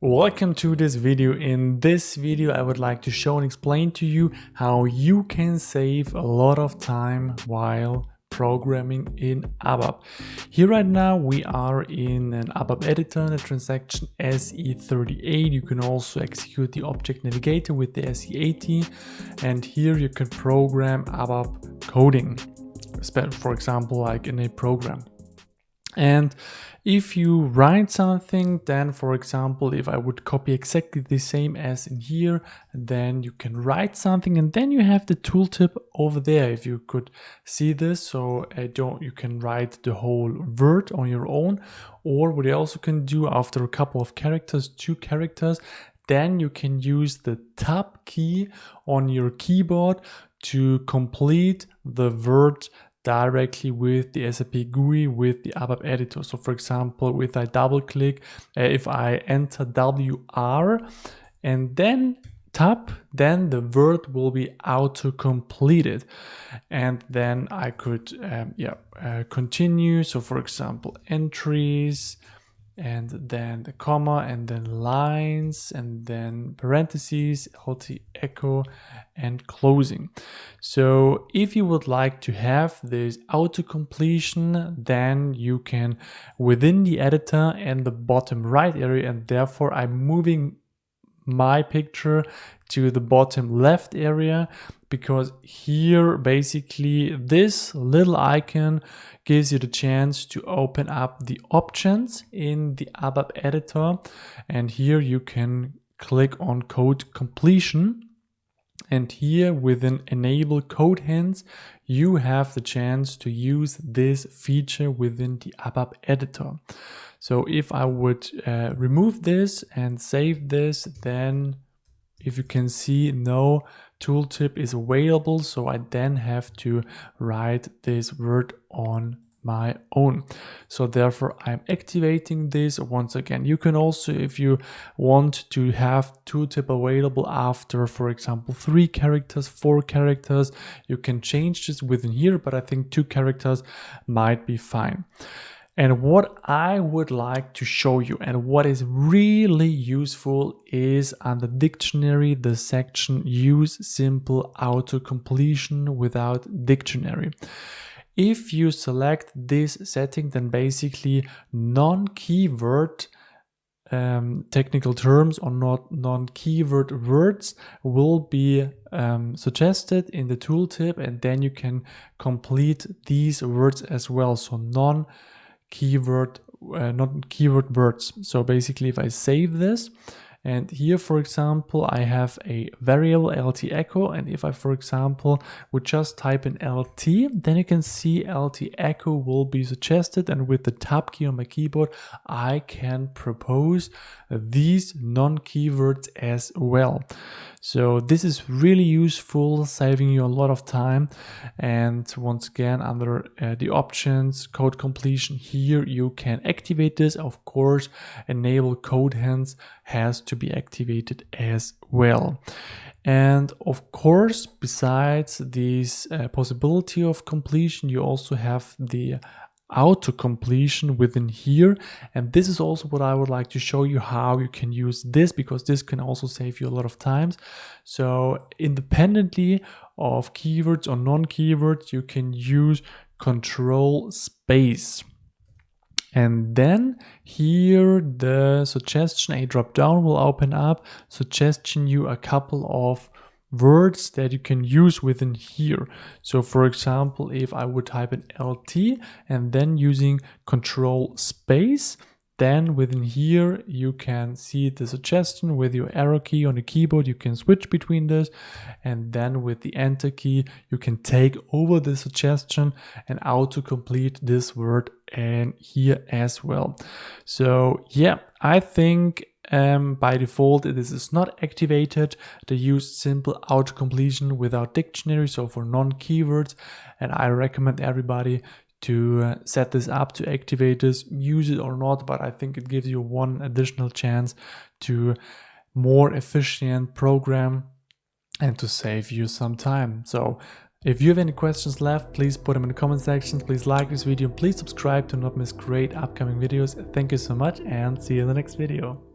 Welcome to this video. In this video, I would like to show and explain to you how you can save a lot of time while programming in ABAP. Here right now we are in an ABAP Editor, the transaction SE38. You can also execute the object navigator with the SE80, and here you can program ABAP coding, for example, like in a program. And if you write something, then for example, if I would copy exactly the same as in here, then you can write something and then you have the tooltip over there. If you could see this, so you can write the whole word on your own, or what you also can do after a couple of characters, 2 characters, then you can use the tab key on your keyboard to complete the word directly with the SAP GUI with the ABAP Editor. So for example, if I double click, if I enter WR and then tab, then the word will be auto completed, and then I could continue. So for example, entries, and then the comma, and then lines, and then parentheses, LT echo, and closing. So if you would like to have this auto completion, then you can within the editor and the bottom right area, and therefore I'm moving my picture to the bottom left area, because here basically this little icon gives you the chance to open up the options in the ABAP editor, and here you can click on code completion, and here within enable code hints you have the chance to use this feature within the ABAP editor. So if I would remove this and save this, then if you can see, no tooltip is available, so I then have to write this word on my own. So therefore I'm activating this once again. You can also, if you want to have tooltip available after, for example, 3 characters, 4 characters, you can change this within here, but I think 2 characters might be fine. And what I would like to show you and what is really useful is under dictionary, the section use simple auto completion without dictionary. If you select this setting, then basically non-keyword technical terms or non-keyword words will be suggested in the tooltip, and then you can complete these words as well. So non-keyword words. So basically if I save this, and here for example I have a variable LT echo, and if I for example would just type in LT, then you can see LT echo will be suggested, and with the tab key on my keyboard I can propose these non-keywords as well. So this is really useful, saving you a lot of time. And once again, under the options, code completion, here you can activate this. Of course, enable code hints has to be activated as well. And of course, besides this possibility of completion, you also have the auto completion within here, and this is also what I would like to show you how you can use this, because this can also save you a lot of times. So independently of keywords or non-keywords, you can use control space, and then here the suggestion, a drop down will open up, suggesting you a couple of words that you can use within here. So for example, if I would type in LT and then using control space, then within here you can see the suggestion with your arrow key on the keyboard. You can switch between this, and then with the enter key you can take over the suggestion and auto complete this word and here as well. So yeah, I think by default this is not activated, the use simple auto completion without dictionary, so for non-keywords, and I recommend everybody to set this up, to activate this, use it or not, but I think it gives you one additional chance to more efficient program and to save you some time. So if you have any questions left, please put them in the comment section. Please like this video, please subscribe to not miss great upcoming videos. Thank you so much, and see you in the next video.